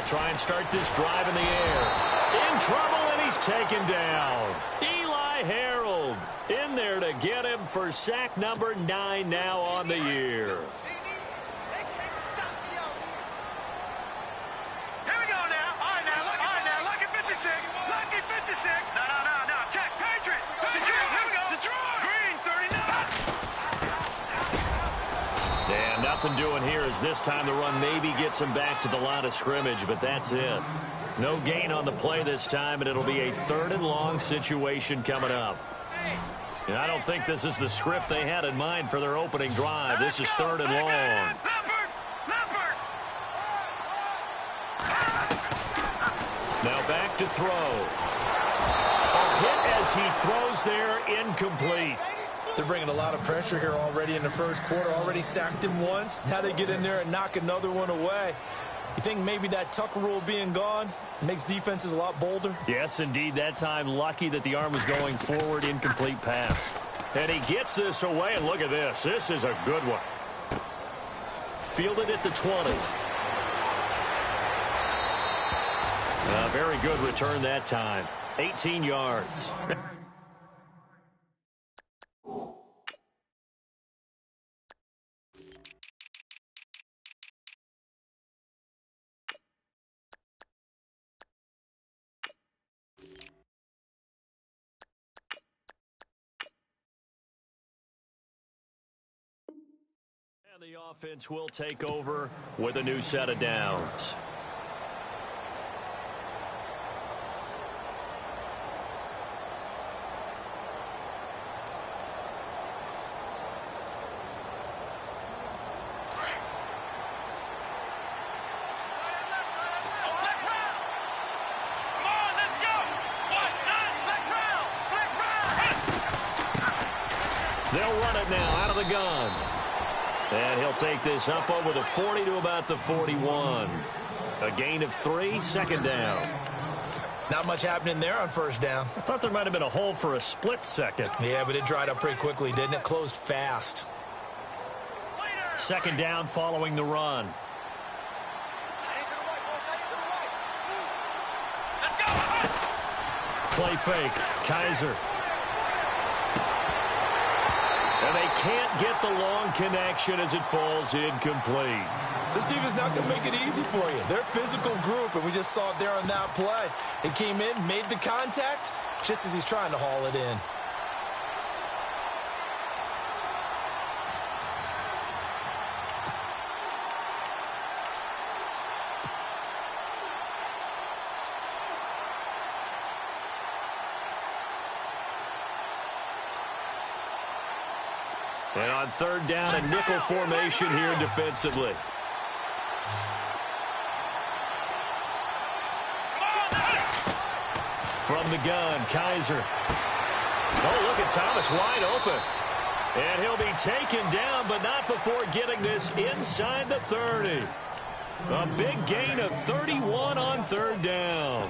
They'll try and start this drive in the air. In trouble, and he's taken down. Eli Harold in there to get him for sack number 9 now on the year. And nothing doing here as this time the run maybe gets him back to the line of scrimmage, but that's it. No gain on the play this time, and it'll be a 3rd and long situation coming up. And I don't think this is the script they had in mind for their opening drive. This is 3rd and long. Now back to throw. A hit as he throws there, incomplete. They're bringing a lot of pressure here already in the first quarter. Already sacked him once. Now they get in there and knock another one away. You think maybe that Tucker rule being gone makes defenses a lot bolder? Yes, indeed. That time, lucky that the arm was going forward, incomplete pass. And he gets this away, and look at this. This is a good one. Fielded at the 20. A very good return that time. 18 yards. The offense will take over with a new set of downs. They'll run it now out of the gun. And he'll take this up over the 40 to about the 41. A gain of 3, 2nd down. Not much happening there on 1st down. I thought there might have been a hole for a split second. Yeah, but it dried up pretty quickly, didn't it? Closed fast. 2nd down following the run. Play fake. Kaiser. And they can't get the long connection as it falls incomplete. This team is not going to make it easy for you. They're a physical group, and we just saw it there on that play. It came in, made the contact, just as he's trying to haul it in. And on 3rd down, a nickel formation here defensively. From the gun, Kaiser. Oh, look at Thomas wide open. And he'll be taken down, but not before getting this inside the 30. A big gain of 31 on 3rd down.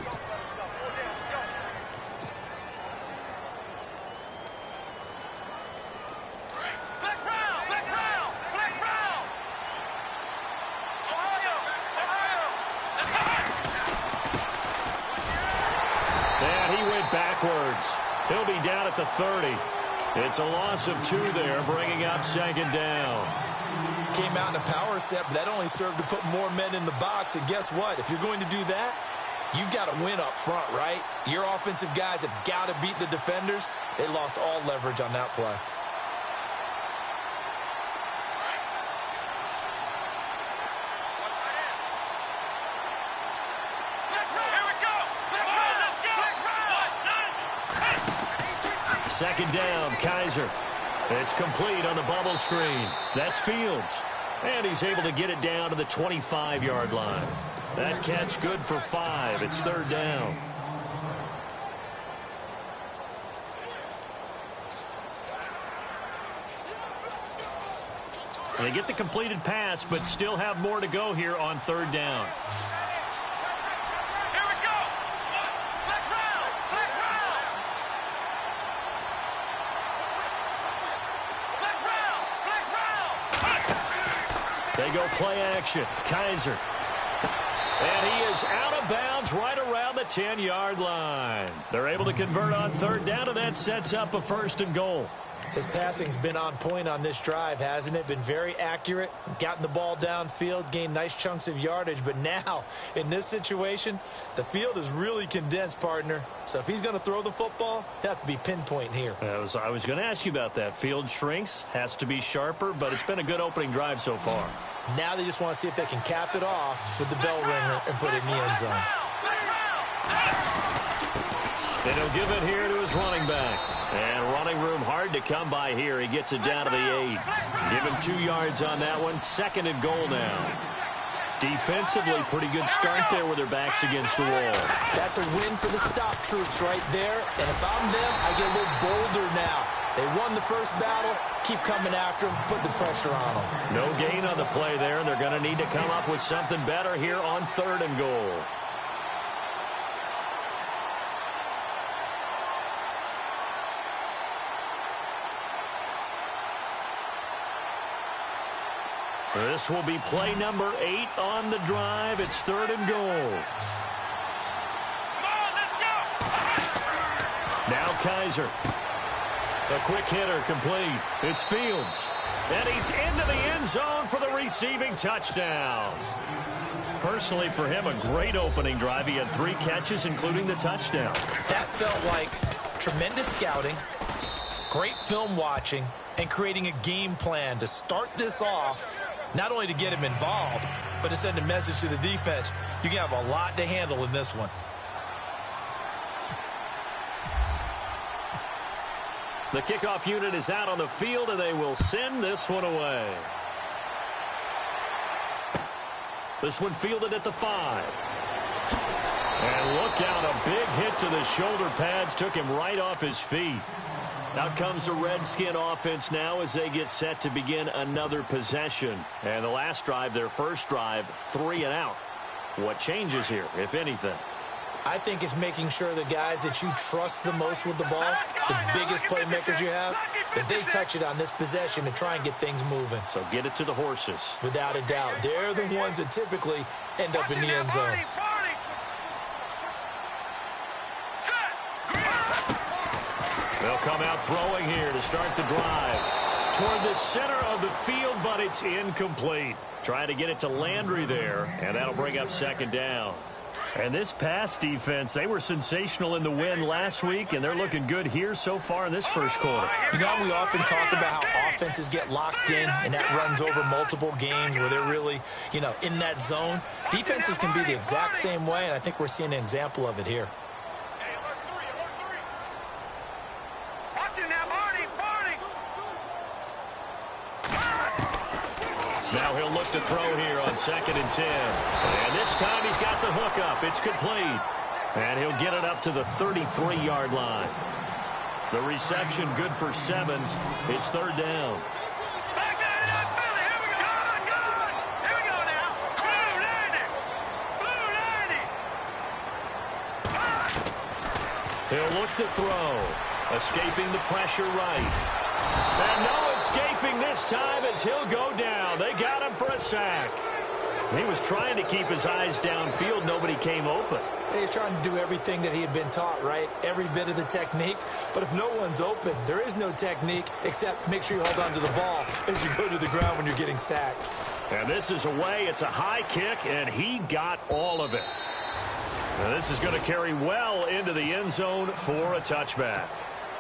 He'll be down at the 30. It's a loss of 2 there, bringing up 2nd down. Came out in a power set, but that only served to put more men in the box. And guess what? If you're going to do that, you've got to win up front, right? Your offensive guys have got to beat the defenders. They lost all leverage on that play. Second down, Kaiser. It's complete on the bubble screen. That's Fields. And he's able to get it down to the 25-yard line. That catch good for 5. It's 3rd down. They get the completed pass, but still have more to go here on 3rd down. They go play action. Kaiser. And he is out of bounds right around the 10-yard line. They're able to convert on third down, and that sets up a 1st and goal. His passing's been on point on this drive, hasn't it? Been very accurate, gotten the ball downfield, gained nice chunks of yardage. But now, in this situation, the field is really condensed, partner. So if he's going to throw the football, he'll have to be pinpoint here. I was going to ask you about that. Field shrinks, has to be sharper, but it's been a good opening drive so far. Now they just want to see if they can cap it off with the bell ringer and put it in the end zone. And he'll give it here to his running back. And running room hard to come by here. He gets it down to the 8. Give him 2 yards on that one. 2nd and goal now. Defensively, pretty good start there with their backs against the wall. That's a win for the stop troops right there. And if I'm them, I get a little bolder now. They won the first battle. Keep coming after them. Put the pressure on them. No gain on the play there. They're going to need to come up with something better here on 3rd and goal. This will be play number 8 on the drive. It's 3rd and goal. Now Kaiser. A quick hitter complete. It's Fields. And he's into the end zone for the receiving touchdown. Personally, for him, a great opening drive. He had 3 catches, including the touchdown. That felt like tremendous scouting, great film watching, and creating a game plan to start this off. Not only to get him involved, but to send a message to the defense. You can have a lot to handle in this one. The kickoff unit is out on the field, and they will send this one away. This one fielded at the 5. And look out, a big hit to the shoulder pads took him right off his feet. Out comes the Redskin offense now as they get set to begin another possession. And the last drive, their first drive, 3 and out. What changes here, if anything? I think it's making sure the guys that you trust the most with the ball, the biggest playmakers you have, that they touch it on this possession to try and get things moving. So get it to the horses. Without a doubt. They're the ones that typically end up in the end zone. They'll come out throwing here to start the drive. Toward the center of the field, but it's incomplete. Trying to get it to Landry there, and that'll bring up 2nd down. And this pass defense, they were sensational in the win last week, and they're looking good here so far in this first quarter. You know, we often talk about how offenses get locked in, and that runs over multiple games where they're really, in that zone. Defenses can be the exact same way, and I think we're seeing an example of it here. Now he'll look to throw here on 2nd and 10. And this time he's got the hook up. It's complete. And he'll get it up to the 33-yard line. The reception good for 7. It's 3rd down. He'll look to throw. Escaping the pressure right. And no escaping this time as he'll go down. They got him for a sack. He was trying to keep his eyes downfield. Nobody came open. He's trying to do everything that he had been taught, right? Every bit of the technique. But if no one's open, there is no technique except make sure you hold on to the ball as you go to the ground when you're getting sacked. And this is away. It's a high kick, and he got all of it. Now this is going to carry well into the end zone for a touchback.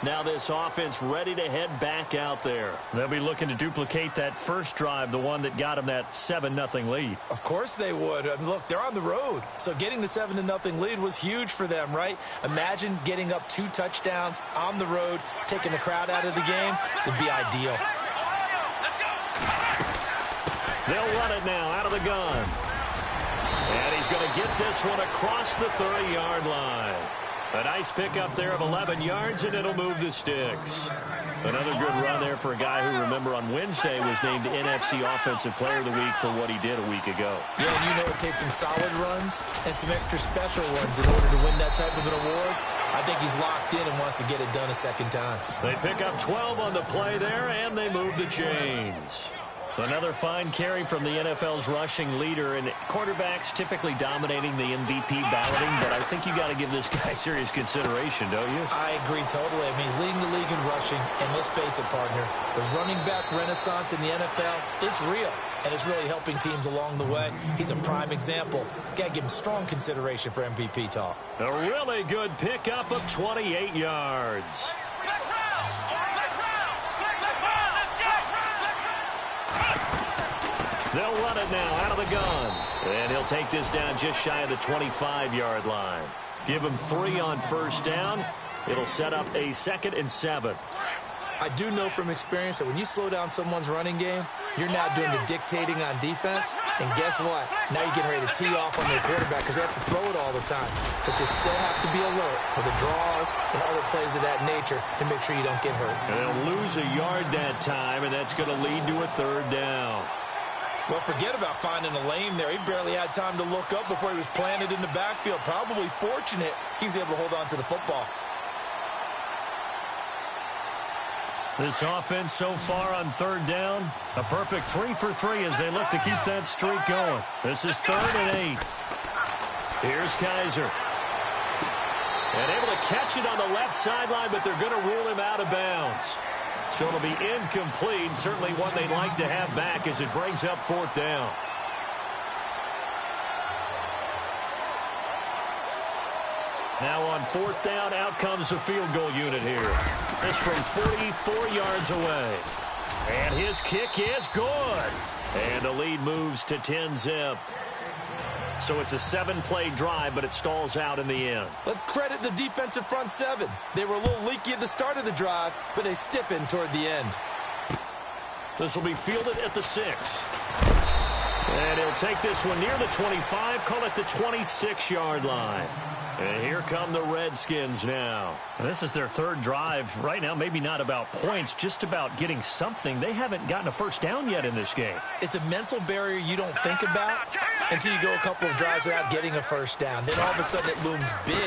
Now this offense ready to head back out there. They'll be looking to duplicate that first drive, the one that got them that 7-0 lead. Of course they would. I mean, look, they're on the road. So getting the 7-0 lead was huge for them, right? Imagine getting up 2 touchdowns on the road, taking the crowd out of the game. Would be ideal. They'll run it now out of the gun. And he's going to get this one across the 30-yard line. A nice pickup there of 11 yards, and it'll move the sticks. Another good run there for a guy who, remember, on Wednesday was named NFC Offensive Player of the Week for what he did a week ago. Yeah, and it takes some solid runs and some extra special ones in order to win that type of an award. I think he's locked in and wants to get it done a second time. They pick up 12 on the play there, and they move the chains. Another fine carry from the NFL's rushing leader, and quarterbacks typically dominating the MVP balloting, but I think you got to give this guy serious consideration, don't you? I agree totally. I mean, he's leading the league in rushing, and let's face it, partner, the running back renaissance in the NFL, it's real, and it's really helping teams along the way. He's a prime example. Got to give him strong consideration for MVP talk. A really good pickup of 28 yards. They'll run it now out of the gun. And he'll take this down just shy of the 25-yard line. Give him 3 on first down. It'll set up a 2nd and 7. I do know from experience that when you slow down someone's running game, you're now doing the dictating on defense. And guess what? Now you're getting ready to tee off on their quarterback because they have to throw it all the time. But you still have to be alert for the draws and other plays of that nature to make sure you don't get hurt. And they'll lose a yard that time, and that's going to lead to a 3rd down. Well, forget about finding a lane there. He barely had time to look up before he was planted in the backfield. Probably fortunate he was able to hold on to the football. This offense so far on 3rd down, a perfect 3 for 3 as they look to keep that streak going. This is 3rd and 8. Here's Kaiser. And able to catch it on the left sideline, but they're going to rule him out of bounds. So it'll be incomplete, certainly one they'd like to have back as it brings up 4th down. Now on 4th down, out comes the field goal unit here. It's from 44 yards away. And his kick is good. And the lead moves to 10-zip. So it's a 7-play drive, but it stalls out in the end. Let's credit the defensive front 7. They were a little leaky at the start of the drive, but they stiffened toward the end. This will be fielded at the 6. And he'll take this one near the 25, call it the 26-yard line. And here come the Redskins now. This is their 3rd drive. Right now, maybe not about points, just about getting something. They haven't gotten a first down yet in this game. It's a mental barrier you don't think about until you go a couple of drives without getting a first down. Then all of a sudden it looms big.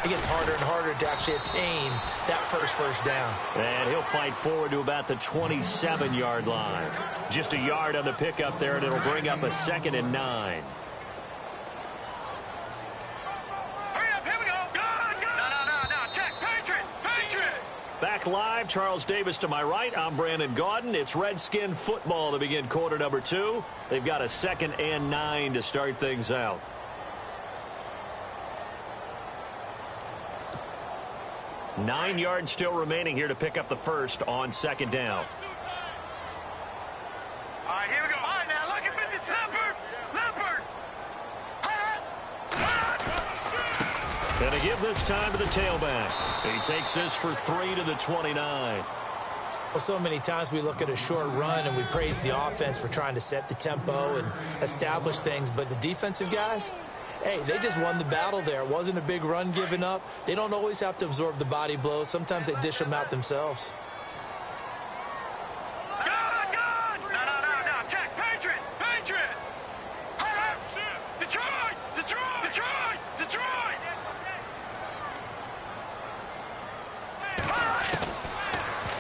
It gets harder and harder to actually attain that first down. And he'll fight forward to about the 27-yard line. Just a yard on the pickup there, and it'll bring up a 2nd and 9. Back live, Charles Davis to my right. I'm Brandon Gaudin. It's Redskin football to begin quarter number 2. They've got a 2nd and 9 to start things out. Nine yards still remaining here to pick up the first on 2nd down. All right, here we go. All right, now look at this. Leopard. Gonna give this time to the tailback. He takes this for 3 to the 29. Well, so many times we look at a short run and we praise the offense for trying to set the tempo and establish things, but the defensive guys, hey, they just won the battle there. It wasn't a big run given up. They don't always have to absorb the body blows. Sometimes they dish them out themselves.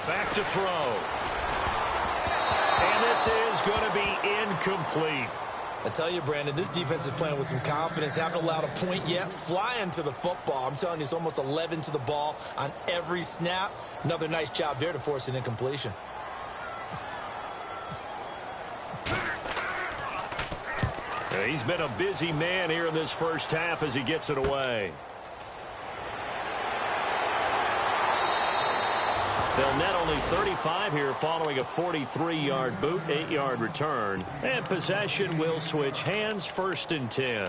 Back to throw. And this is going to be incomplete. I tell you, Brandon, this defense is playing with some confidence. Haven't allowed a point yet. Flying to the football. I'm telling you, it's almost 11 to the ball on every snap. Another nice job there to force an incompletion. He's been a busy man here in this first half as he gets it away. They'll net only 35 here following a 43-yard boot, 8-yard return. And possession will switch hands, 1st and 10.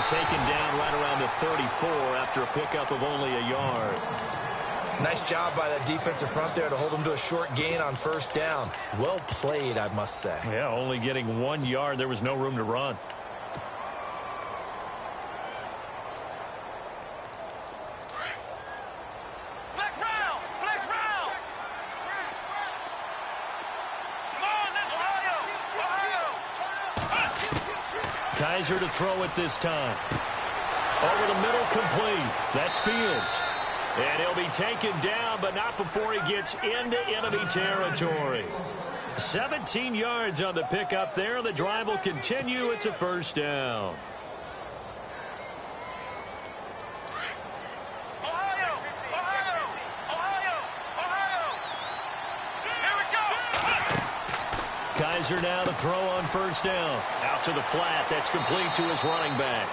Taken down right around the 34 after a pickup of only a yard. Nice job by that defensive front there to hold them to a short gain on first down. Well played, I must say. Yeah, only getting 1 yard. There was no room to run. Flex round! Flex round! Come on, let's Ohio! Kaiser to throw it this time. Over the middle, complete. That's Fields. And he'll be taken down, but not before he gets into enemy territory. 17 yards on the pickup there. The drive will continue. It's a first down. Ohio! Ohio! Ohio! Ohio! Here we go! Kaiser now to throw on first down. Out to the flat. That's complete to his running back.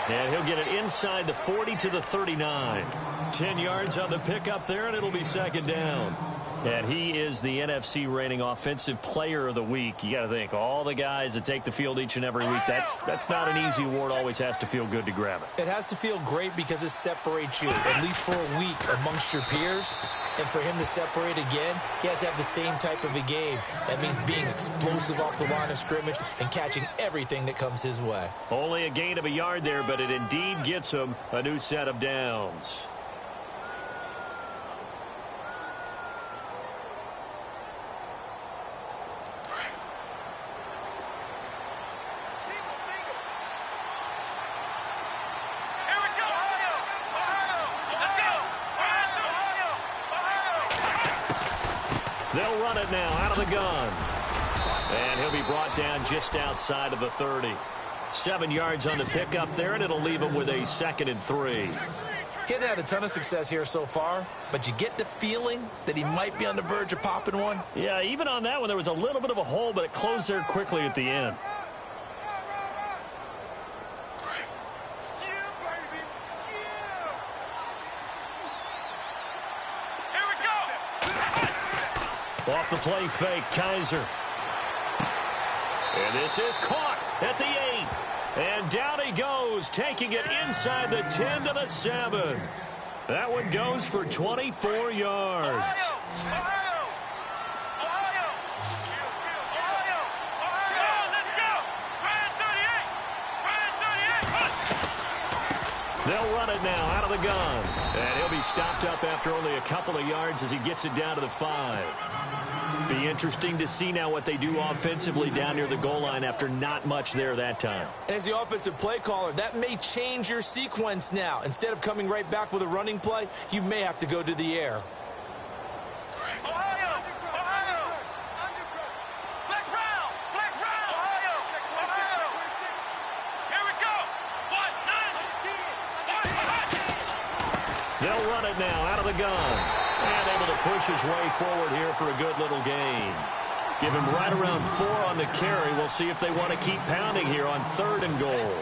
And he'll get it inside the 40 to the 39. 10 yards on the pickup there, and it'll be second down. And he is the NFC reigning offensive player of the week. You got to think, all the guys that take the field each and every week, that's not an easy award. Always has to feel good to grab it. It has to feel great because it separates you, at least for a week, amongst your peers. And for him to separate again, he has to have the same type of a game. That means being explosive off the line of scrimmage and catching everything that comes his way. Only a gain of a yard there, but it indeed gets him a new set of downs. They'll run it now out of the gun. And he'll be brought down just outside of the 30. 7 yards on the pickup there, and it'll leave him with a 2nd and 3. He hasn't had a ton of success here so far, but you get the feeling that he might be on the verge of popping one. Yeah, even on that one, there was a little bit of a hole, but it closed there quickly at the end. Off the play fake, Kaiser. And this is caught at the 8. And down he goes, taking it inside the 10 to the 7. That one goes for 24 yards. Ohio! Ohio! Ohio! Ohio! Let's go! Ryan 38! Ryan 38! They'll run it now out of the gun. And he'll be stopped up after only a couple of yards as he gets it down to the 5. Be interesting to see now what they do offensively down near the goal line after not much there that time. As the offensive play caller, that may change your sequence now. Instead of coming right back with a running play, you may have to go to the air. Ohio! Ohio! Flex round! Flex round! Ohio! Ohio! Here we go! 1-9! They'll run it now out of the gun. And able to push his way forward here for a good little gain. Give him right around 4 on the carry. We'll see if they want to keep pounding here on 3rd and goal.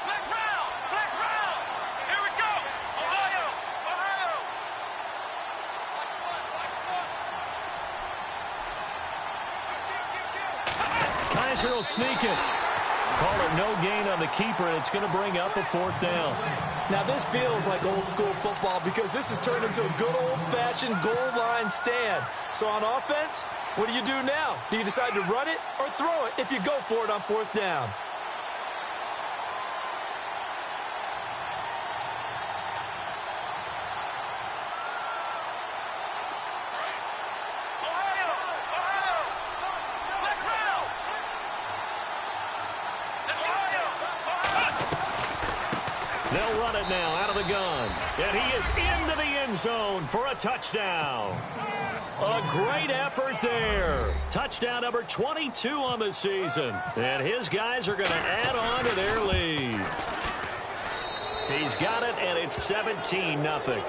Flex round! Flex round! Here we go! Ohio! Ohio! Kaiser will sneak it. Call it no gain on the keeper, and it's going to bring up a 4th down. Now, this feels like old school football because this has turned into a good old-fashioned goal line stand. So on offense, what do you do now? Do you decide to run it or throw it if you go for it on 4th down? Ohio! Ohio! Flex round! They'll run it now out of the gun. And he is into the end zone for a touchdown. A great effort there. Touchdown number 22 on the season. And his guys are going to add on to their lead. He's got it, and it's 17-0.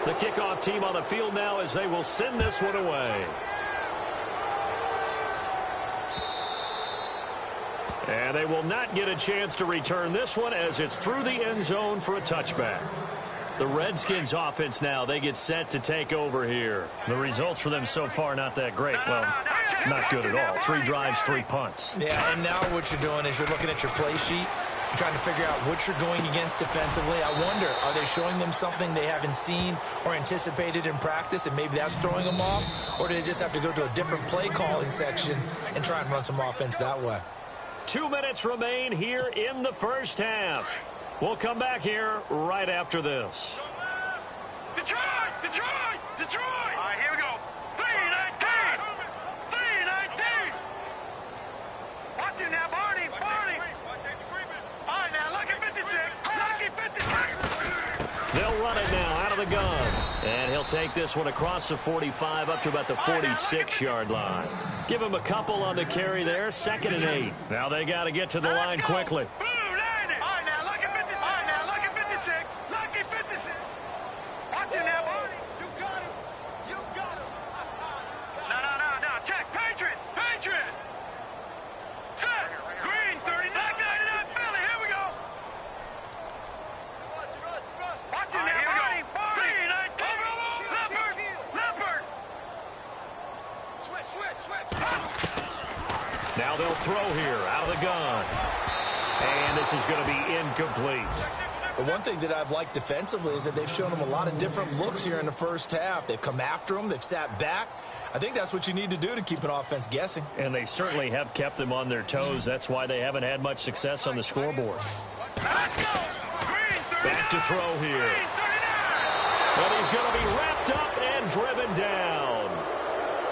The kickoff team on the field now as they will send this one away. And they will not get a chance to return this one as it's through the end zone for a touchback. The Redskins offense now, they get set to take over here. The results for them so far not that great. Well, not good at all. 3 drives, 3 punts. Yeah, and now what you're doing is you're looking at your play sheet. You're trying to figure out what you're going against defensively. I wonder, are they showing them something they haven't seen or anticipated in practice, and maybe that's throwing them off? Or do they just have to go to a different play calling section and try and run some offense that way? 2 minutes remain here in the first half. We'll come back here right after this. Detroit! Detroit! Detroit! All right, here we go. 3-19! 3-19! Watch it now, Barney! Barney! All right, now, lucky 56. Lucky 56. They'll run it now out of the gun. And he'll take this one across the 45 up to about the 46-yard line. Give him a couple on the carry there. 2nd and 8. Now they got to get to the line quickly. Now they'll throw here out of the gun. And this is going to be incomplete. The one thing that I've liked defensively is that they've shown them a lot of different looks here in the first half. They've come after them. They've sat back. I think that's what you need to do to keep an offense guessing. And they certainly have kept them on their toes. That's why they haven't had much success on the scoreboard. Back to throw here. And he's going to be wrapped up and driven down.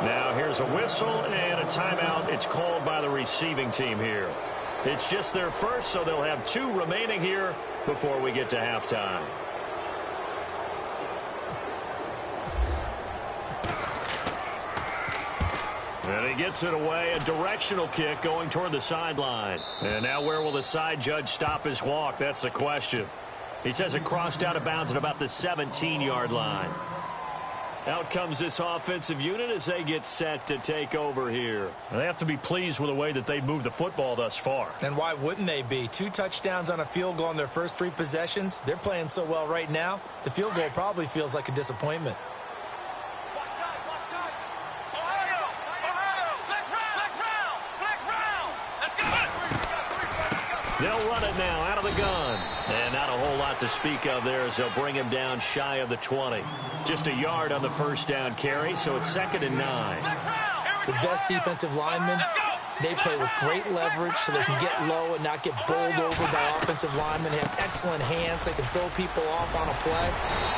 Now here's a whistle and a timeout. It's called by the receiving team here. It's just their first, so they'll have 2 remaining here before we get to halftime. And he gets it away, a directional kick going toward the sideline. And now where will the side judge stop his walk? That's the question. He says it crossed out of bounds at about the 17-yard line. Out comes this offensive unit as they get set to take over here. They have to be pleased with the way that they've moved the football thus far. And why wouldn't they be? 2 touchdowns on a field goal in their first 3 possessions. They're playing so well right now, the field goal probably feels like a disappointment. They'll run it now out of the gun. And not a whole lot to speak of there as they'll bring him down shy of the 20. Just a yard on the first down carry, so it's 2nd and 9. The best defensive linemen, they play with great leverage so they can get low and not get bowled over by offensive linemen. They have excellent hands. They can throw people off on a play.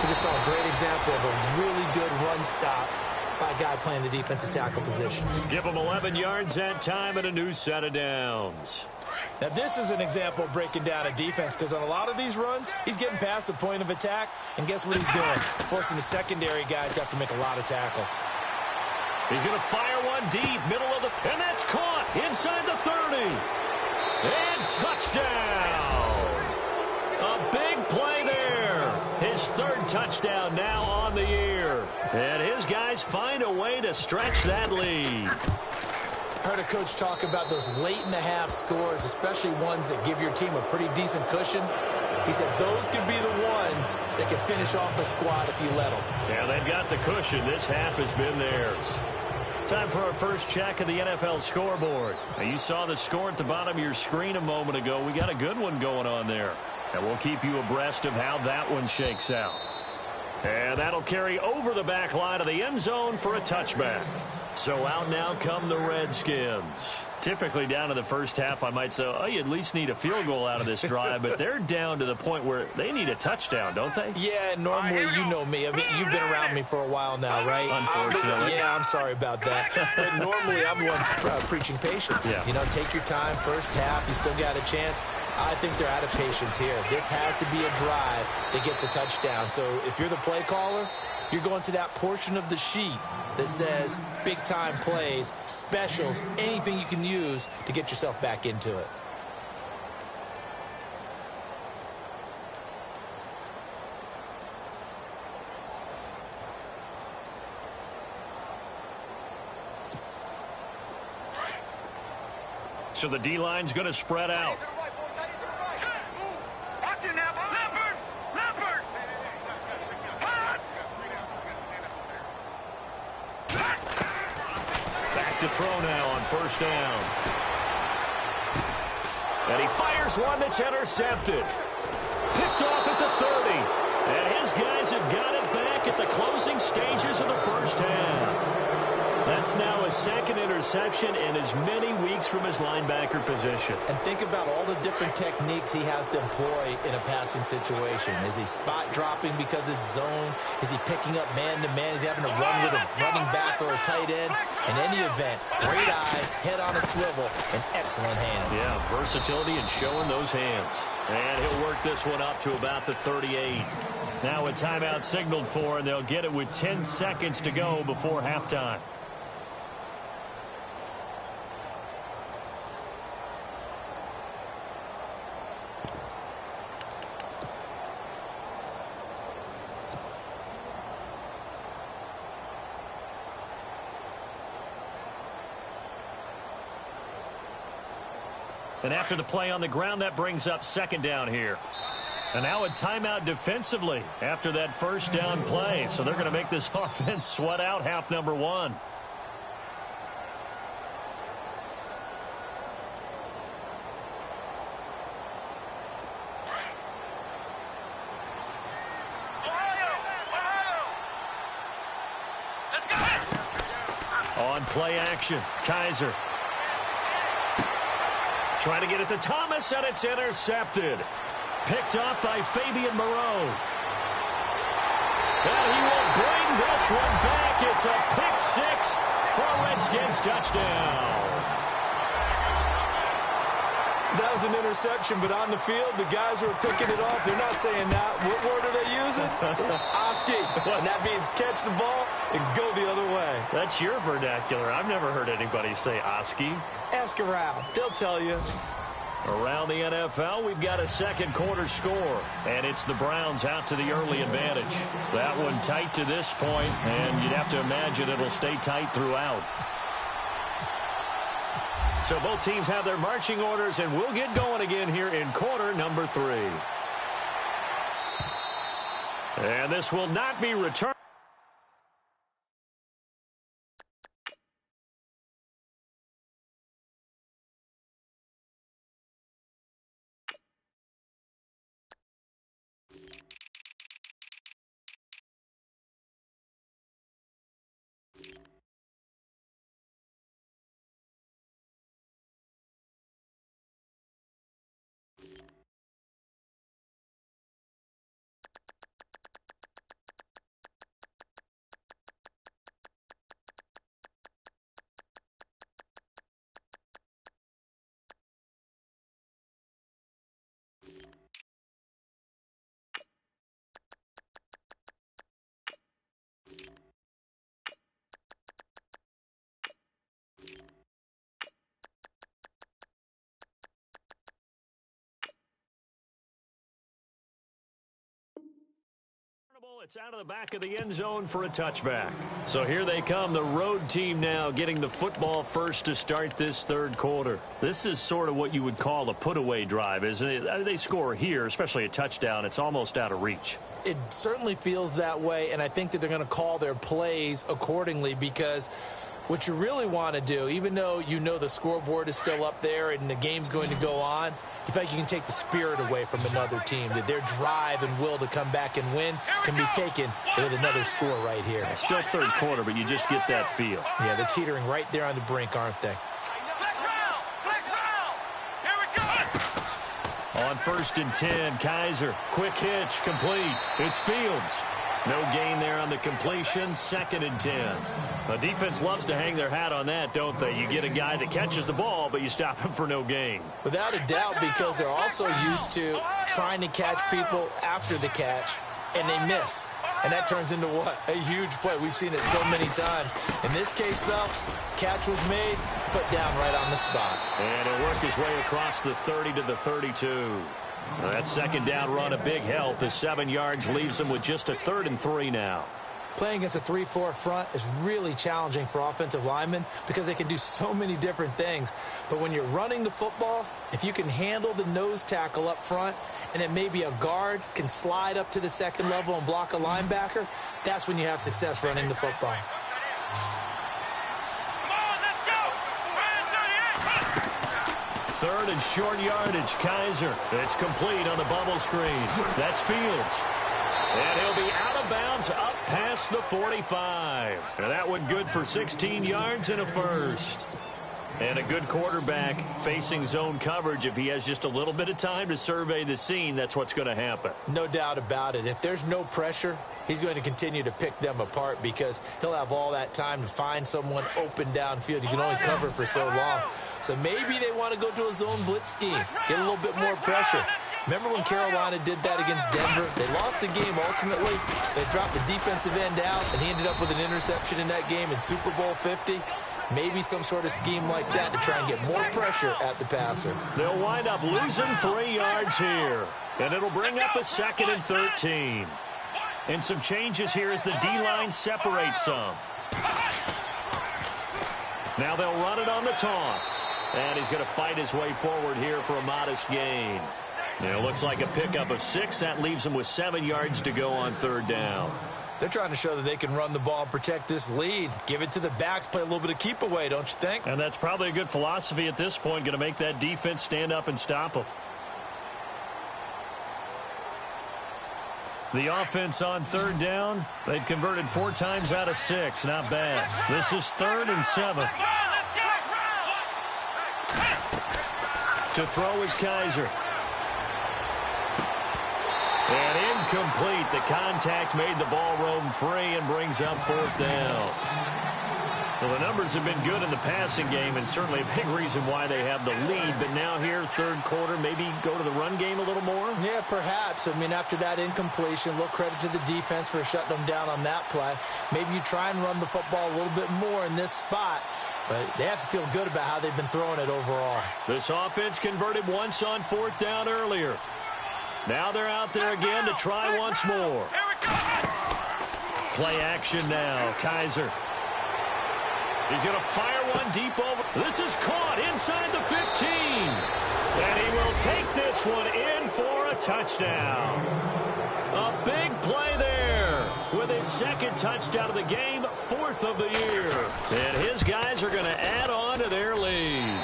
We just saw a great example of a really good run stop by a guy playing the defensive tackle position. Give him 11 yards that time and a new set of downs. Now, this is an example of breaking down a defense because on a lot of these runs, he's getting past the point of attack, and guess what he's doing? Forcing the secondary guys to have to make a lot of tackles. He's going to fire one deep, middle of the, and that's caught inside the 30. And touchdown. A big play there. His 3rd touchdown now on the year. And his guys find a way to stretch that lead. I heard a coach talk about those late-in-the-half scores, especially ones that give your team a pretty decent cushion. He said those could be the ones that can finish off a squad if you let them. Yeah, they've got the cushion. This half has been theirs. Time for our first check of the NFL scoreboard. Now, you saw the score at the bottom of your screen a moment ago. We got a good one going on there. And we'll keep you abreast of how that one shakes out. And that'll carry over the back line of the end zone for a touchback. So out now come the Redskins. Typically down to the first half, I might say, oh, you at least need a field goal out of this drive, but they're down to the point where they need a touchdown, don't they? Yeah, normally, you know me. I mean, you've been around me for a while now, right? Unfortunately. Yeah, I'm sorry about that. But normally, I'm the one preaching patience. Yeah. You know, take your time, first half, you still got a chance. I think they're out of patience here. This has to be a drive that gets a touchdown. So if you're the play caller, you're going to that portion of the sheet that says big-time plays, specials, anything you can use to get yourself back into it. So the D-line's going to spread out. Watch it now. Leopard! Leopard! to throw now on first down. And he fires one that's intercepted. Picked off at the 30. And his guys have got it back at the closing stages of the first half. That's now his second interception in as many weeks from his linebacker position. And think about all the different techniques he has to employ in a passing situation. Is he spot dropping because it's zone? Is he picking up man-to-man? Is he having to run with a running back or a tight end? In any event, great eyes, head on a swivel, and excellent hands. Yeah, versatility and showing those hands. And he'll work this one up to about the 38. Now a timeout signaled for, and they'll get it with 10 seconds to go before halftime. And after the play on the ground, that brings up second down here. And now a timeout defensively after that first down play. So they're going to make this offense sweat out half number one. On play action, Kaiser. Trying to get it to Thomas, and it's intercepted. Picked up by Fabian Moreau. And he will bring this one back. It's a pick six for a Redskins touchdown. That was an interception, but on the field, the guys who are picking it off, they're not saying that. What word are they using? It's Oski. And that means catch the ball and go the other way. That's your vernacular. I've never heard anybody say Oski. Ask around. They'll tell you. Around the NFL, we've got a second quarter score, and it's the Browns out to the early advantage. That one tight to this point, and you'd have to imagine it'll stay tight throughout. So both teams have their marching orders, and we'll get going again here in quarter number 3. And this will not be returned. It's out of the back of the end zone for a touchback. So here they come, the road team now getting the football first to start this third quarter. This is sort of what you would call a put-away drive, isn't it? They score here, especially a touchdown. It's almost out of reach. It certainly feels that way, and I think that they're going to call their plays accordingly because what you really want to do, even though you know the scoreboard is still up there and the game's going to go on, you feel like you can take the spirit away from another team, that their drive and will to come back and win can be taken with another score right here. Still third quarter, but you just get that feel. Yeah, they're teetering right there on the brink, aren't they? Here we go. On 1st and 10, Kaiser, quick hitch, complete. It's Fields. No gain there on the completion, 2nd and 10. The defense loves to hang their hat on that, don't they? You get a guy that catches the ball, but you stop him for no gain. Without a doubt, because they're also used to trying to catch people after the catch, and they miss. And that turns into what? A huge play. We've seen it so many times. In this case, though, catch was made, put down right on the spot. And he'll work his way across the 30 to the 32. That second down run, a big help as 7 yards leaves them with just a 3rd and 3 now. Playing against a 3-4 front is really challenging for offensive linemen because they can do so many different things. But when you're running the football, if you can handle the nose tackle up front and then maybe a guard can slide up to the second level and block a linebacker, that's when you have success running the football. Come on, let's go. third and short yardage. Kaiser. It's complete on the bubble screen. That's Fields. And he'll be out of bounds up past the 45. And that one good for 16 yards and a first. And a good quarterback facing zone coverage. If he has just a little bit of time to survey the scene, that's what's going to happen. No doubt about it. If there's no pressure, he's going to continue to pick them apart because he'll have all that time to find someone open downfield. You can only cover for so long. So maybe they want to go to a zone blitz scheme, get a little bit more pressure. Remember when Carolina did that against Denver? They lost the game ultimately. They dropped the defensive end out, and he ended up with an interception in that game in Super Bowl 50. Maybe some sort of scheme like that to try and get more pressure at the passer. They'll wind up losing 3 yards here. And it'll bring up a 2nd and 13. And some changes here as the D-line separates some. Now they'll run it on the toss. And he's going to fight his way forward here for a modest gain. It looks like a pickup of 6. That leaves him with 7 yards to go on 3rd down. They're trying to show that they can run the ball and protect this lead. Give it to the backs, play a little bit of keep away, don't you think? And that's probably a good philosophy at this point, going to make that defense stand up and stop them. The offense on 3rd down, they've converted 4 times out of 6. Not bad. This is 3rd and 7. To throw is Kaiser. And incomplete. The contact made the ball roam free and brings up 4th down. Well, the numbers have been good in the passing game and certainly a big reason why they have the lead. But now here, 3rd quarter, maybe go to the run game a little more? Yeah, perhaps. I mean, after that incompletion, a little credit to the defense for shutting them down on that play. Maybe you try and run the football a little bit more in this spot. But they have to feel good about how they've been throwing it overall. This offense converted once on 4th down earlier. Now they're out there again to try once more. Play action now. Kaiser. He's going to fire one deep over. This is caught inside the 15. And he will take this one in for a touchdown. A big play there with his 2nd touchdown of the game, 4th of the year. And his guys are going to add on to their lead.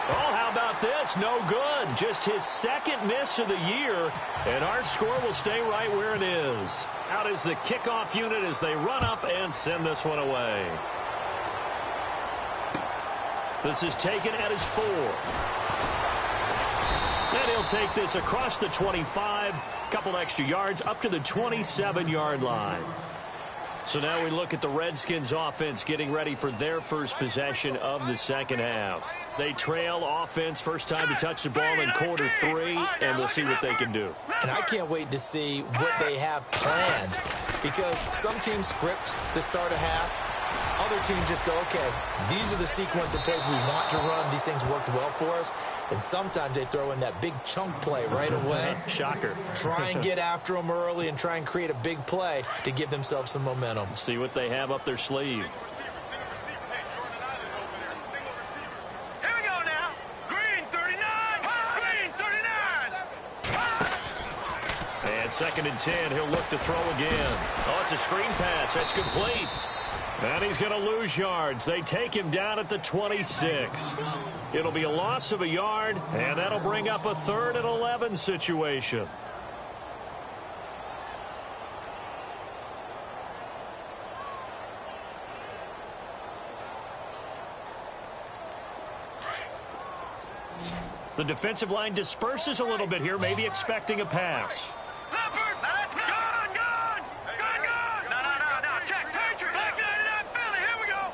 Oh, how about this? No good. Just his 2nd miss of the year, and our score will stay right where it is. Out is the kickoff unit as they run up and send this one away. This is taken at his 4. And he'll take this across the 25, couple extra yards up to the 27-yard line. So now we look at the Redskins offense getting ready for their first possession of the 2nd half. They trail offense, first time to touch the ball in quarter 3, and we'll see what they can do. And I can't wait to see what they have planned because some teams script to start a half. Other teams just go, okay, these are the sequence of plays we want to run. These things worked well for us. And sometimes they throw in that big chunk play right away. Shocker. Try and get after them early and try and create a big play to give themselves some momentum. See what they have up their sleeve. Here we go now. Green 39. Green 39. And 2nd and 10. He'll look to throw again. Oh, it's a screen pass. That's complete. And he's going to lose yards. They take him down at the 26. It'll be a loss of a yard, and that'll bring up a 3rd and 11 situation. The defensive line disperses a little bit here, maybe expecting a pass. Leopard, let's go. Gone, gone. Gone, gone. No. Check. Patriot. Black 99 Philly. Here we go.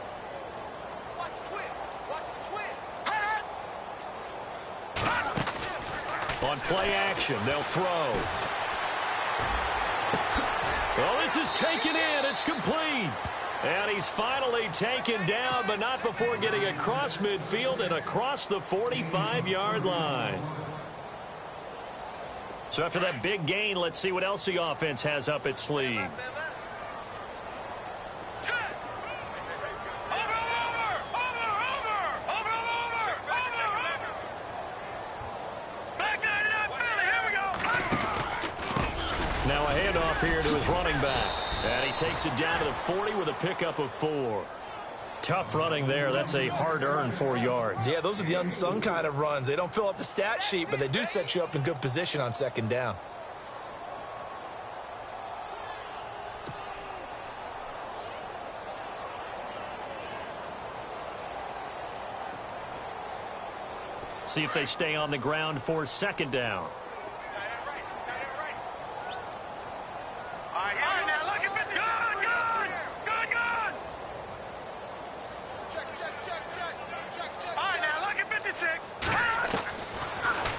Watch the twist. Watch the twist. On play action, they'll throw. Well, this is taken in. It's complete. And he's finally taken down, but not before getting across midfield and across the 45-yard line. So after that big gain, let's see what else the offense has up its sleeve. Now a handoff here to his running back. And he takes it down to the 40 with a pickup of 4. Tough running there. That's a hard-earned 4 yards. Yeah, those are the unsung kind of runs. They don't fill up the stat sheet, but they do set you up in good position on second down. See if they stay on the ground for second down.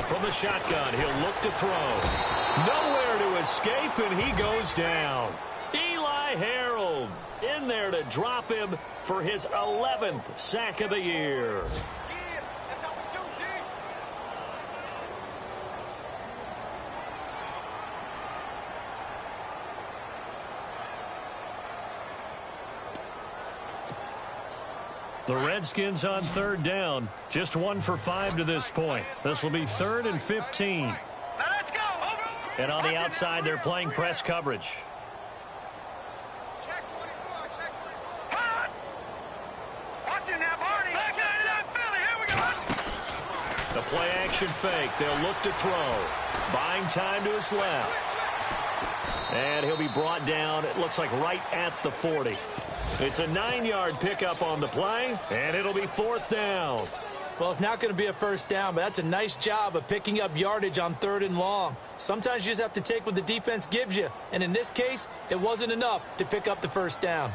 From the shotgun, he'll look to throw. Nowhere to escape, and he goes down. Eli Harold in there to drop him for his 11th sack of the year. The Redskins on third down. Just 1 for 5 to this point. This will be 3rd and 15. Now let's go. Over. And on the outside, they're playing press coverage. Check 24. Check 24. Hot. Watch it now, Barney. Back in Philly. Here we go. The play action fake. They'll look to throw. Buying time to his left. And he'll be brought down, it looks like right at the 40. It's a 9-yard pickup on the play, and it'll be 4th down. Well, it's not going to be a first down, but that's a nice job of picking up yardage on 3rd and long. Sometimes you just have to take what the defense gives you, and in this case, it wasn't enough to pick up the first down.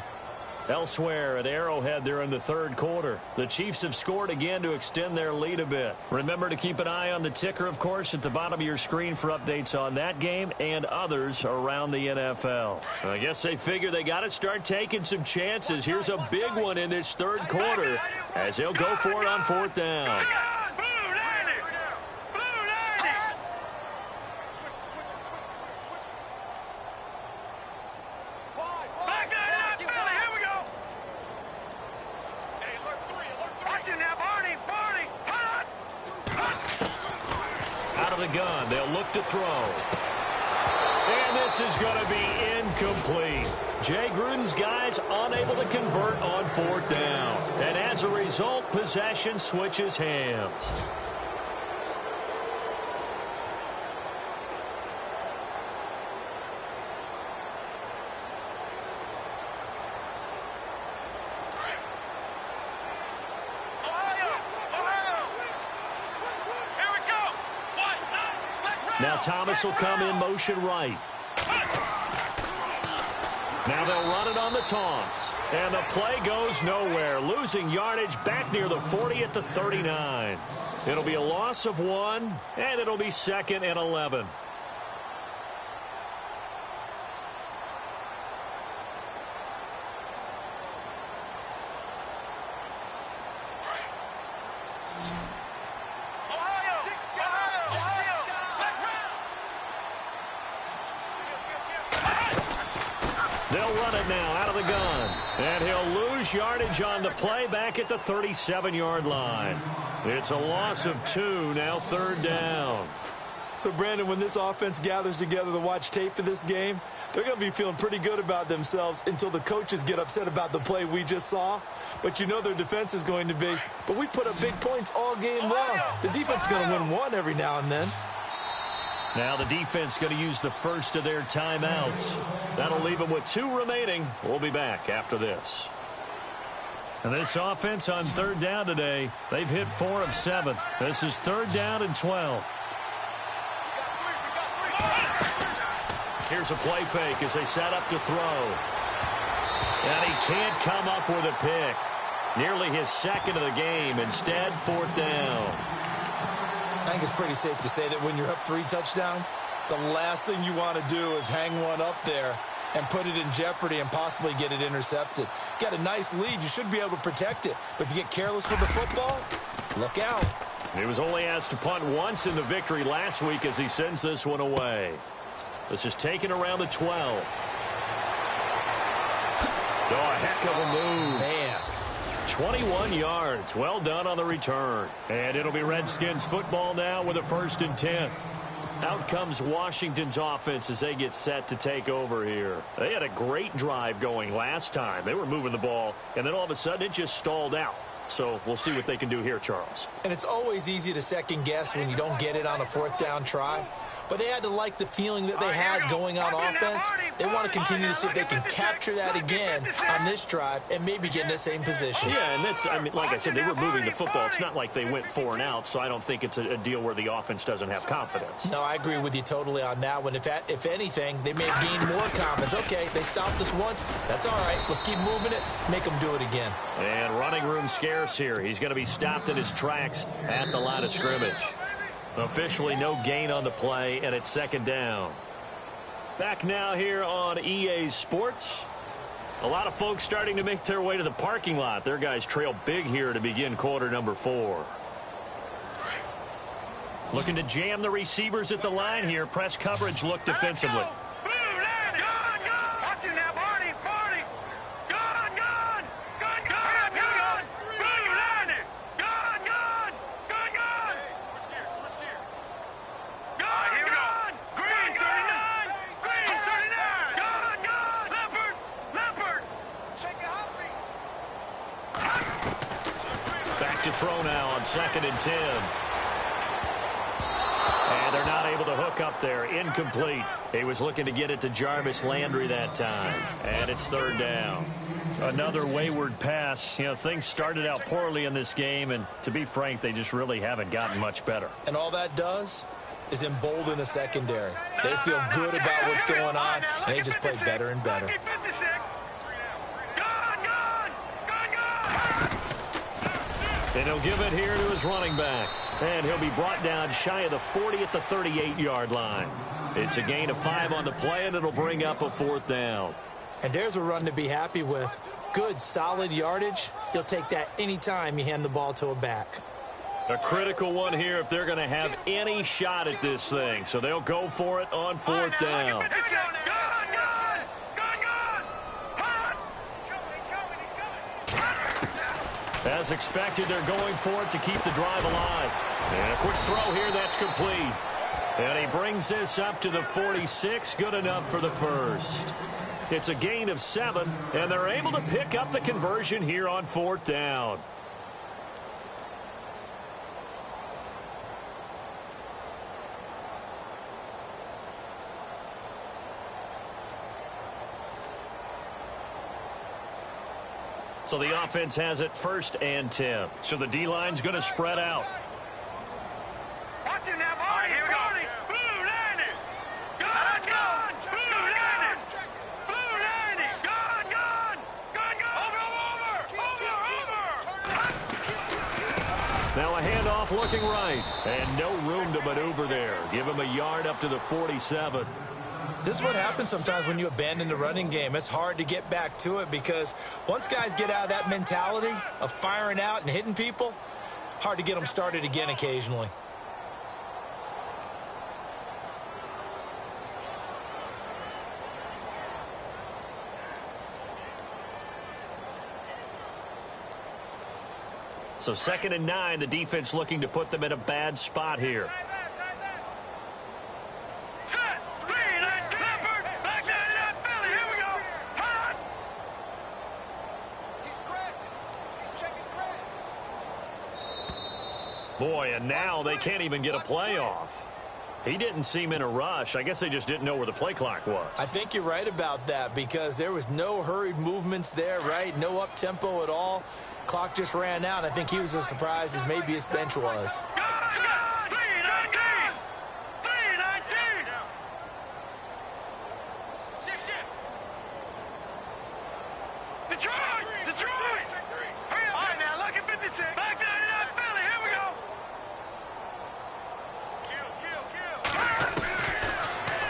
Elsewhere at Arrowhead there in the 3rd quarter, the Chiefs have scored again to extend their lead a bit. Remember to keep an eye on the ticker, of course, at the bottom of your screen for updates on that game and others around the NFL. I guess they figure they got to start taking some chances. Here's a big one in this 3rd quarter as they'll go for it on 4th down. The gun, they'll look to throw. And this is going to be incomplete. Jay Gruden's guys unable to convert on 4th down. And as a result, possession switches hands. Now Thomas will come in motion right. Now they'll run it on the toss. And the play goes nowhere. Losing yardage back near the 40 at the 39. It'll be a loss of 1, and it'll be 2nd and 11. They'll run it now out of the gun. And he'll lose yardage on the play back at the 37-yard line. It's a loss of 2, now 3rd down. So, Brandon, when this offense gathers together to watch tape for this game, they're going to be feeling pretty good about themselves until the coaches get upset about the play we just saw. But you know their defense is going to be. But we put up big points all game long. The defense is going to win one every now and then. Now the defense going to use the first of their timeouts. That'll leave them with 2 remaining. We'll be back after this. And this offense on 3rd down today, they've hit 4 of 7. This is 3rd down and 12. Here's a play fake as they set up to throw. And he can't come up with a pick. Nearly his 2nd of the game. Instead, 4th down. I think it's pretty safe to say that when you're up 3 touchdowns, the last thing you want to do is hang one up there and put it in jeopardy and possibly get it intercepted. Got a nice lead. You should be able to protect it. But if you get careless with the football, look out. He was only asked to punt once in the victory last week as he sends this one away. This is taken around the 12. Oh, a heck of a move. Man. 21 yards. Well done on the return. And it'll be Redskins football now with a 1st and 10. Out comes Washington's offense as they get set to take over here. They had a great drive going last time. They were moving the ball, and then all of a sudden it just stalled out. So we'll see what they can do here, Charles. And it's always easy to second guess when you don't get it on a fourth down try. But they had to like the feeling that they had going on offense. They want to continue to see if they can capture that again on this drive and maybe get in the same position. Yeah, and that's, I mean, like I said, they were moving the football. It's not like they went 4 and out, so I don't think it's a deal where the offense doesn't have confidence. No, I agree with you totally on that one. If anything, they may have gained more confidence. Okay, they stopped us once. That's all right. Let's keep moving it. Make them do it again. And running room scarce here. He's going to be stopped in his tracks at the line of scrimmage. Officially no gain on the play, and it's second down. Back now here on EA Sports. A lot of folks starting to make their way to the parking lot. Their guys trail big here to begin quarter number 4. Looking to jam the receivers at the line here. Press coverage look defensively. Throw now on 2nd and 10. And they're not able to hook up there. Incomplete. He was looking to get it to Jarvis Landry that time. And it's 3rd down. Another wayward pass. You know, things started out poorly in this game, and to be frank, they just really haven't gotten much better. And all that does is embolden the secondary. They feel good about what's going on, and they just play better and better. And he'll give it here to his running back. And he'll be brought down shy of the 40 at the 38-yard line. It's a gain of 5 on the play, and it'll bring up a 4th down. And there's a run to be happy with. Good, solid yardage. You'll take that anytime you hand the ball to a back. A critical one here if they're going to have any shot at this thing. So they'll go for it on 4th down. As expected, they're going for it to keep the drive alive. And a quick throw here, that's complete. And he brings this up to the 46, good enough for the first. It's a gain of 7, and they're able to pick up the conversion here on 4th down. So the offense has it 1st and 10. So the D-line's going to spread out. Watch it now, boy. Here we go. Blue landing. Gun, gun. Blue landing. Blue landing. Gun, gun. Gun, gun. Over. Now a handoff looking right. And no room to maneuver there. Give him a yard up to the 47. This is what happens sometimes when you abandon the running game. It's hard to get back to it because once guys get out of that mentality of firing out and hitting people, hard to get them started again occasionally. So 2nd and 9, the defense looking to put them in a bad spot here. Boy, and now they can't even get a play off. He didn't seem in a rush. I guess they just didn't know where the play clock was. I think you're right about that because there was no hurried movements there, right? No up-tempo at all. Clock just ran out. I think he was as surprised as maybe his bench was.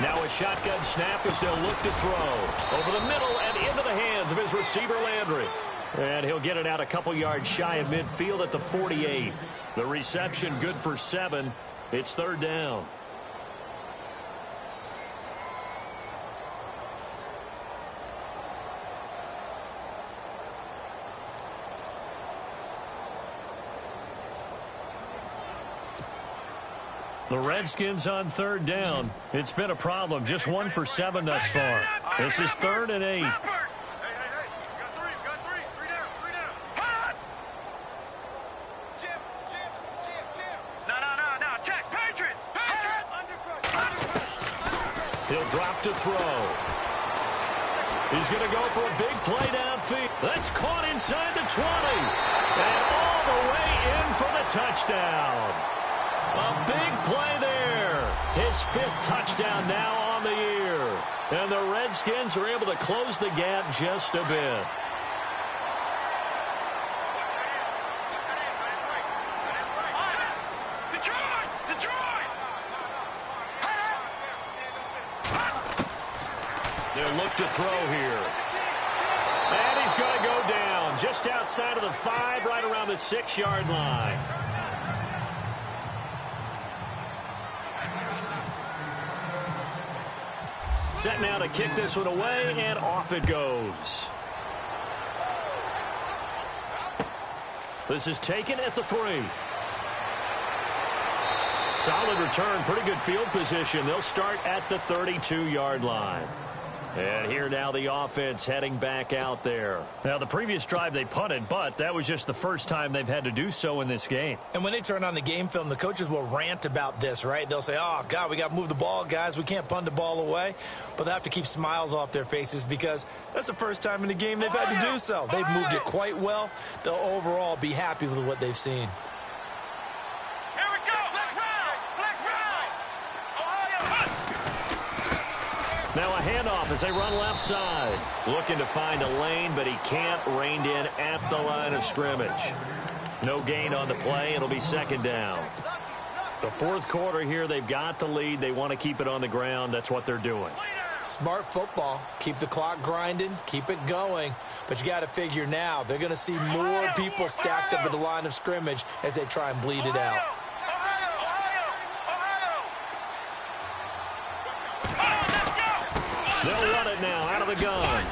Now a shotgun snap as they'll look to throw. Over the middle and into the hands of his receiver, Landry. And he'll get it out a couple yards shy of midfield at the 48. The reception good for 7. It's 3rd down. The Redskins on third down. It's been a problem. Just 1 for 7 thus far. This is 3rd and 8. Hey, you got three. Three down. Hot! Jim. No. Check. Patriot. Under. He'll drop to throw. He's going to go for a big play downfield. That's caught inside the 20. And all the way in for the touchdown. A big play there. His 5th touchdown now on the year. And the Redskins are able to close the gap just a bit. Detroit! They'll look to throw here. And he's going to go down just outside of the 5, right around the 6-yard line. Set now to kick this one away, and off it goes. This is taken at the 3. Solid return, pretty good field position. They'll start at the 32-yard line. And here now the offense heading back out there. Now, the previous drive they punted, but that was just the first time they've had to do so in this game. And when they turn on the game film, the coaches will rant about this, right? They'll say, oh, God, we got to move the ball, guys. We can't punt the ball away. But they have to keep smiles off their faces because that's the first time in the game they've had to do so. They've moved it quite well. They'll overall be happy with what they've seen. Now a handoff as they run left side. Looking to find a lane, but he can't. Reined in at the line of scrimmage. No gain on the play. It'll be 2nd down. The 4th quarter here, they've got the lead. They want to keep it on the ground. That's what they're doing. Smart football. Keep the clock grinding. Keep it going. But you got to figure now, they're going to see more people stacked up at the line of scrimmage as they try and bleed it out. They'll run it now out of the gun.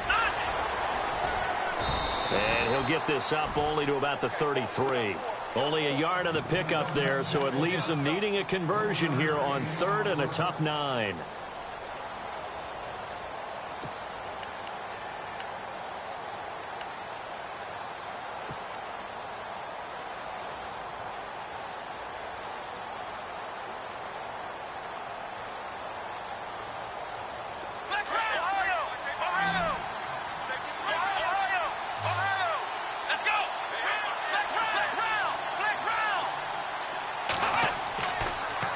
And he'll get this up only to about the 33. Only a yard on the pickup there, so it leaves them needing a conversion here on 3rd and a tough 9.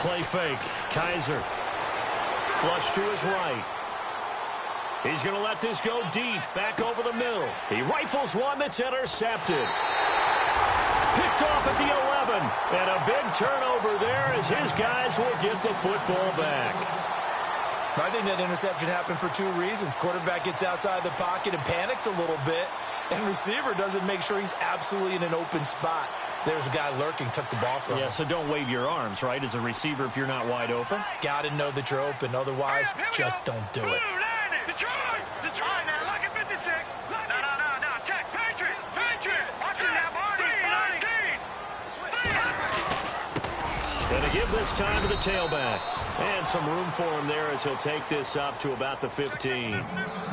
Play fake. Kaiser. Flush to his right. He's going to let this go deep. Back over the middle. He rifles one that's intercepted. Picked off at the 11. And a big turnover there as his guys will get the football back. I think that interception happened for 2 reasons. Quarterback gets outside the pocket and panics a little bit. And receiver doesn't make sure he's absolutely in an open spot. So there's a guy lurking, took the ball from him. Yeah, so don't wave your arms, right, as a receiver if you're not wide open. Got to know that you're open. Otherwise, just don't do it. Detroit, now look at 56. No. Check. Patriot. Watching that body. 19. And to give this time to the tailback. And some room for him there as he'll take this up to about the 15.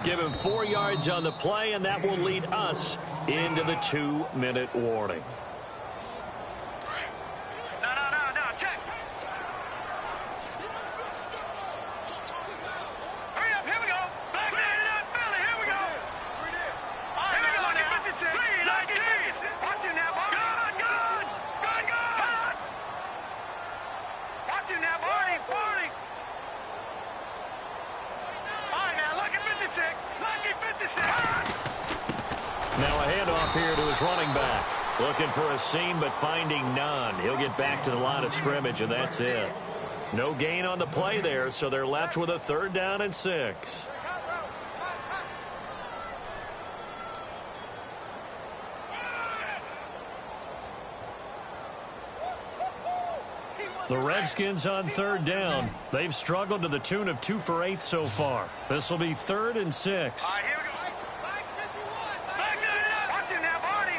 Give him 4 yards on the play, and that will lead us into the 2-minute warning. No. Check. Hurry up. Here we go. Back there. Philly. Here we go. Here we go. Look at 56. 19. Watching that body. Good. Watching that body. All right, now look at 56. Lucky 56. Now a handoff here to his running back. Looking for a seam, but finding none. He'll get back to the line of scrimmage, and that's it. No gain on the play there, so they're left with a 3rd down and 6. The Redskins on 3rd down. They've struggled to the tune of 2 for 8 so far. This will be 3rd and 6. All right, here we go. Watching that body.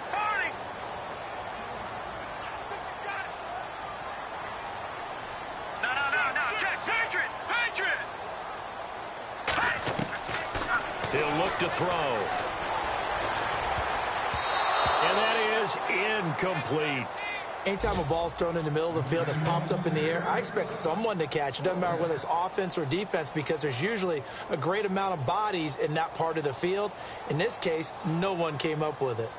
No. He'll look to throw. And that is incomplete. Anytime a ball's thrown in the middle of the field and it's popped up in the air, I expect someone to catch it. Doesn't matter whether it's offense or defense, because there's usually a great amount of bodies in that part of the field. In this case, no one came up with it.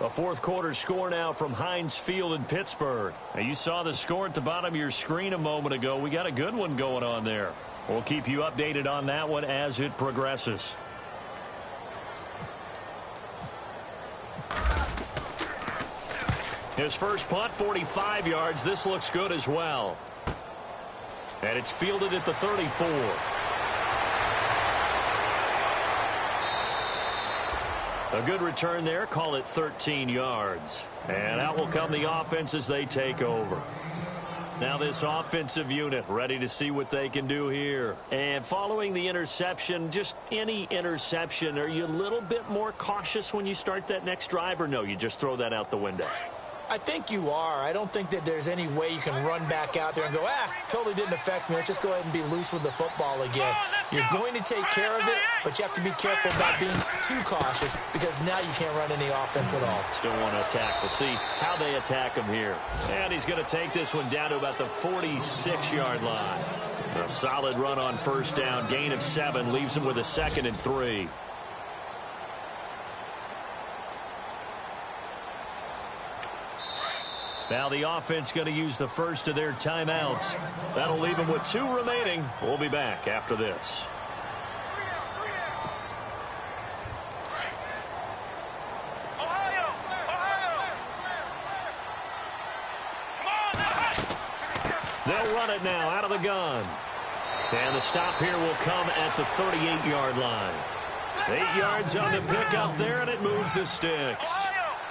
A fourth quarter score now from Heinz Field in Pittsburgh. Now, you saw the score at the bottom of your screen a moment ago. We got a good one going on there. We'll keep you updated on that one as it progresses. His first punt, 45 yards. This looks good as well. And it's fielded at the 34. A good return there. Call it 13 yards. And out will come the offense as they take over. Now this offensive unit ready to see what they can do here. And following the interception, just any interception, are you a little bit more cautious when you start that next drive, or no, you just throw that out the window? I think you are. I don't think that there's any way you can run back out there and go, totally didn't affect me. Let's just go ahead and be loose with the football again. You're going to take care of it, but you have to be careful about being too cautious, because now you can't run any offense at all. Still want to attack. We'll see how they attack him here. And he's going to take this one down to about the 46-yard line. A solid run on first down. Gain of 7 leaves him with a 2nd and 3. Now the offense going to use the first of their timeouts. That'll leave them with 2 remaining. We'll be back after this. They'll run it now out of the gun. And the stop here will come at the 38-yard line. 8 yards on the pickup there, and it moves the sticks.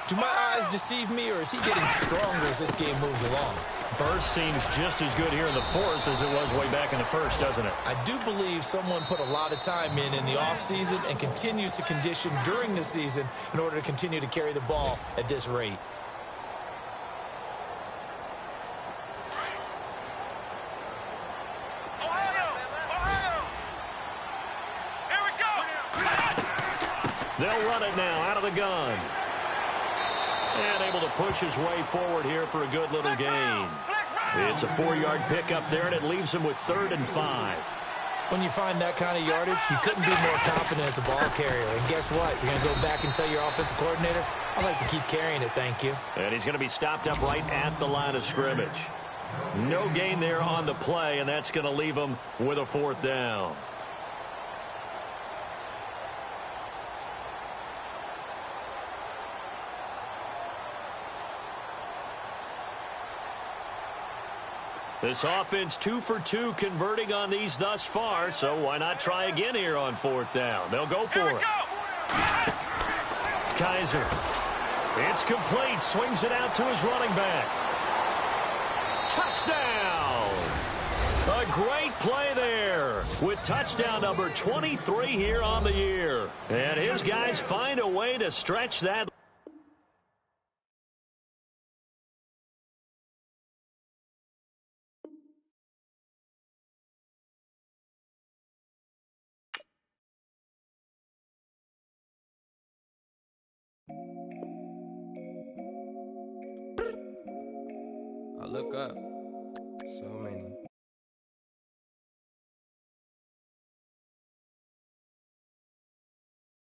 Do my eyes deceive me, or is he getting stronger as this game moves along? Burst seems just as good here in the fourth as it was way back in the first, doesn't it? I do believe someone put a lot of time in the offseason and continues to condition during the season in order to continue to carry the ball at this rate. They'll run it now out of the gun. And able to push his way forward here for a good little gain. It's a 4-yard pickup there, and it leaves him with 3rd and 5. When you find that kind of yardage, you couldn't be more confident as a ball carrier. And guess what? You're going to go back and tell your offensive coordinator, I'd like to keep carrying it, thank you. And he's going to be stopped up right at the line of scrimmage. No gain there on the play, and that's going to leave him with a 4th down. This offense 2 for 2 converting on these thus far, so why not try again here on 4th down? They'll go for it. Kaiser. It's complete. Swings it out to his running back. Touchdown! A great play there with touchdown number 23 here on the year. And his guys find a way to stretch that. I look up, so many.